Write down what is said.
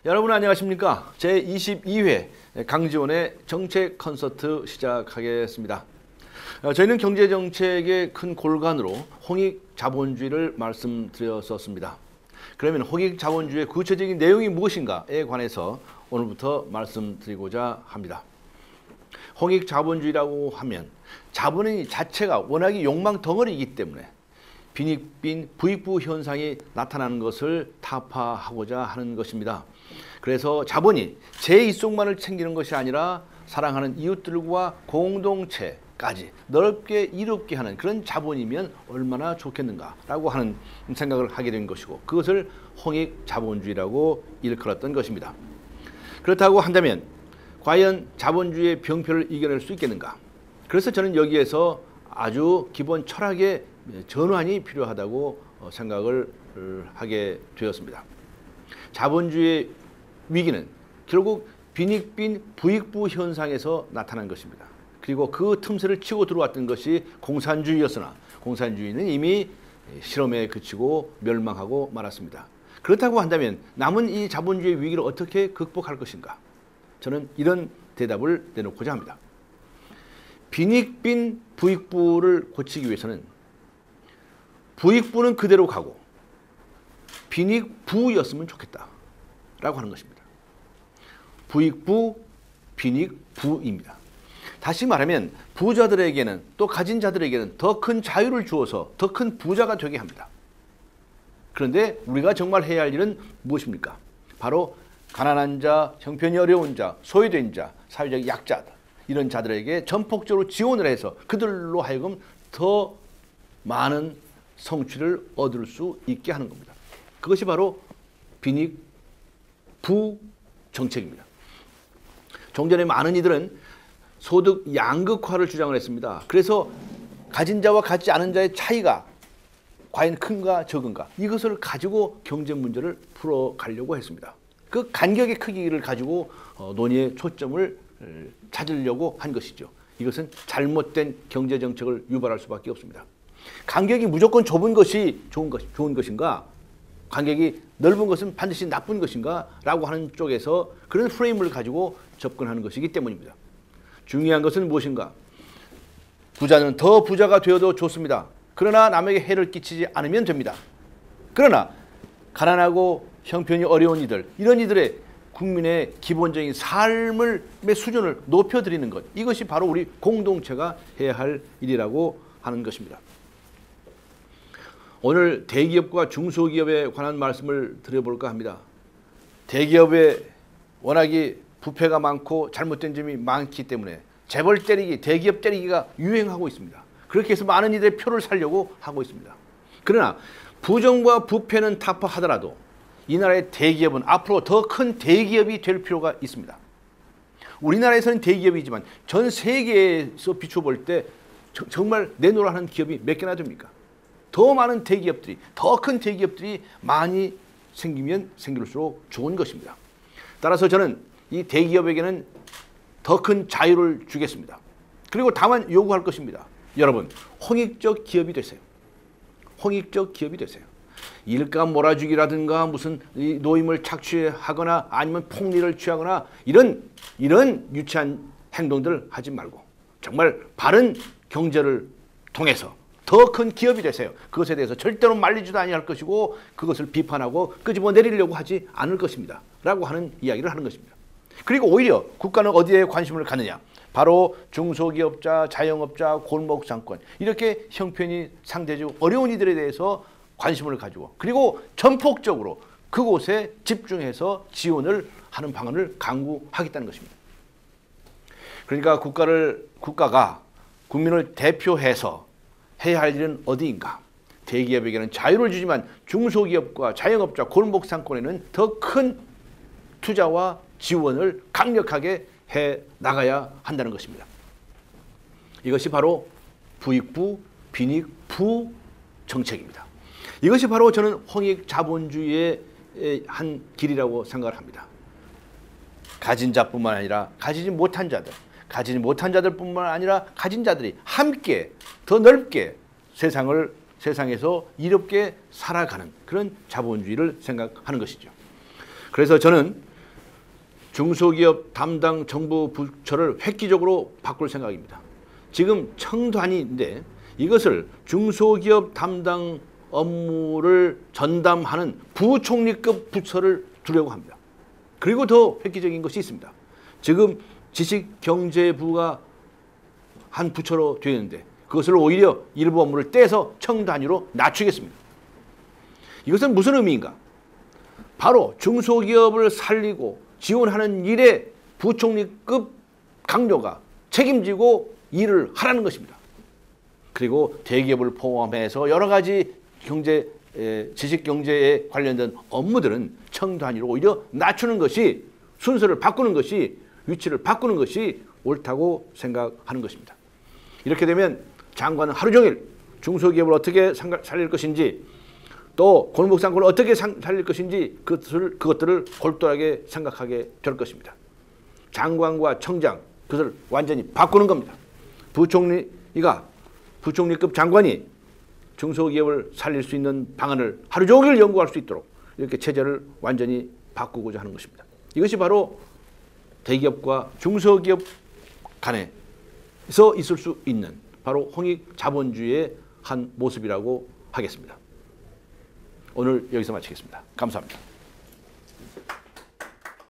여러분 안녕하십니까? 제22회 강지원의 정책 콘서트 시작하겠습니다. 저희는 경제정책의 큰 골간으로 홍익자본주의를 말씀드렸었습니다. 그러면 홍익자본주의의 구체적인 내용이 무엇인가에 관해서 오늘부터 말씀드리고자 합니다. 홍익자본주의라고 하면 자본의 자체가 워낙에 욕망 덩어리이기 때문에 빈익빈 부익부 현상이 나타나는 것을 타파하고자 하는 것입니다. 그래서 자본이 제 이속만을 챙기는 것이 아니라 사랑하는 이웃들과 공동체까지 넓게 이롭게 하는 그런 자본이면 얼마나 좋겠는가라고 하는 생각을 하게 된 것이고, 그것을 홍익자본주의라고 일컬었던 것입니다. 그렇다고 한다면 과연 자본주의의 병폐를 이겨낼 수 있겠는가? 그래서 저는 여기에서 아주 기본 철학의 전환이 필요하다고 생각을 하게 되었습니다. 자본주의의 위기는 결국 빈익빈 부익부 현상에서 나타난 것입니다. 그리고 그 틈새를 치고 들어왔던 것이 공산주의였으나 공산주의는 이미 실험에 그치고 멸망하고 말았습니다. 그렇다고 한다면 남은 이 자본주의 위기를 어떻게 극복할 것인가? 저는 이런 대답을 내놓고자 합니다. 빈익빈 부익부를 고치기 위해서는 부익부는 그대로 가고 빈익부였으면 좋겠다라고 하는 것입니다. 부익부, 빈익부입니다. 다시 말하면 부자들에게는 또 가진 자들에게는 더 큰 자유를 주어서 더 큰 부자가 되게 합니다. 그런데 우리가 정말 해야 할 일은 무엇입니까? 바로 가난한 자, 형편이 어려운 자, 소외된 자, 사회적 약자들, 이런 자들에게 전폭적으로 지원을 해서 그들로 하여금 더 많은 성취를 얻을 수 있게 하는 겁니다. 그것이 바로 빈익부 정책입니다. 종전에 많은 이들은 소득 양극화를 주장을 했습니다. 그래서 가진 자와 갖지 않은 자의 차이가 과연 큰가 적은가, 이것을 가지고 경제 문제를 풀어가려고 했습니다. 그 간격의 크기를 가지고 논의의 초점을 찾으려고 한 것이죠. 이것은 잘못된 경제 정책을 유발할 수밖에 없습니다. 간격이 무조건 좁은 것이 좋은 것인가? 간격이 넓은 것은 반드시 나쁜 것인가? 라고 하는 쪽에서 그런 프레임을 가지고 접근하는 것이기 때문입니다. 중요한 것은 무엇인가? 부자는 더 부자가 되어도 좋습니다. 그러나 남에게 해를 끼치지 않으면 됩니다. 그러나 가난하고 형편이 어려운 이들, 이런 이들의 국민의 기본적인 삶의 수준을 높여드리는 것, 이것이 바로 우리 공동체가 해야 할 일이라고 하는 것입니다. 오늘 대기업과 중소기업에 관한 말씀을 드려볼까 합니다. 대기업에 워낙에 부패가 많고 잘못된 점이 많기 때문에 재벌 때리기, 대기업 때리기가 유행하고 있습니다. 그렇게 해서 많은 이들의 표를 살려고 하고 있습니다. 그러나 부정과 부패는 타파하더라도 이 나라의 대기업은 앞으로 더 큰 대기업이 될 필요가 있습니다. 우리나라에서는 대기업이지만 전 세계에서 비춰볼 때 정말 내놓으라 하는 기업이 몇 개나 됩니까? 더 많은 대기업들이, 더 큰 대기업들이 많이 생기면 생길수록 좋은 것입니다. 따라서 저는 이 대기업에게는 더 큰 자유를 주겠습니다. 그리고 다만 요구할 것입니다. 여러분, 홍익적 기업이 되세요. 홍익적 기업이 되세요. 일감 몰아주기라든가 무슨 노임을 착취하거나 아니면 폭리를 취하거나 이런 유치한 행동들을 하지 말고 정말 바른 경제를 통해서 더 큰 기업이 되세요. 그것에 대해서 절대로 말리지도 아니할 것이고 그것을 비판하고 끄집어 내리려고 하지 않을 것입니다. 라고 하는 이야기를 하는 것입니다. 그리고 오히려 국가는 어디에 관심을 갖느냐? 바로 중소기업자, 자영업자, 골목상권, 이렇게 형편이 상대적으로 어려운 이들에 대해서 관심을 가지고 그리고 전폭적으로 그곳에 집중해서 지원을 하는 방안을 강구하겠다는 것입니다. 그러니까 국가가 국민을 대표해서 해야 할 일은 어디인가? 대기업에게는 자유를 주지만 중소기업과 자영업자, 골목상권에는 더 큰 투자와 지원을 강력하게 해 나가야 한다는 것입니다. 이것이 바로 부익부, 빈익부 정책입니다. 이것이 바로 저는 홍익자본주의의 한 길이라고 생각을 합니다. 가진 자뿐만 아니라 가지지 못한 자들, 가지지 못한 자들뿐만 아니라 가진 자들이 함께 더 넓게 세상에서 이롭게 살아가는 그런 자본주의를 생각하는 것이죠. 그래서 저는 중소기업 담당 정부 부처를 획기적으로 바꿀 생각입니다. 지금 청단위인데 이것을 중소기업 담당 업무를 전담하는 부총리급 부처를 두려고 합니다. 그리고 더 획기적인 것이 있습니다. 지금 지식경제부가 한 부처로 되어 있는데 그것을 오히려 일부 업무를 떼서 청단위로 낮추겠습니다. 이것은 무슨 의미인가? 바로 중소기업을 살리고 지원하는 일에 부총리급 강요가 책임지고 일을 하라는 것입니다. 그리고 대기업을 포함해서 여러 가지 지식경제에 관련된 업무들은 청단위로 오히려 낮추는 것이, 순서를 바꾸는 것이, 위치를 바꾸는 것이 옳다고 생각하는 것입니다. 이렇게 되면 장관은 하루 종일 중소기업을 어떻게 살릴 것인지, 또 골목상권을 어떻게 살릴 것인지 그것들을 골똘하게 생각하게 될 것입니다. 장관과 청장, 그것을 완전히 바꾸는 겁니다. 부총리급 장관이 중소기업을 살릴 수 있는 방안을 하루 종일 연구할 수 있도록 이렇게 체제를 완전히 바꾸고자 하는 것입니다. 이것이 바로 대기업과 중소기업 간에서 있을 수 있는 바로 홍익 자본주의의 한 모습이라고 하겠습니다. 오늘 여기서 마치겠습니다. 감사합니다.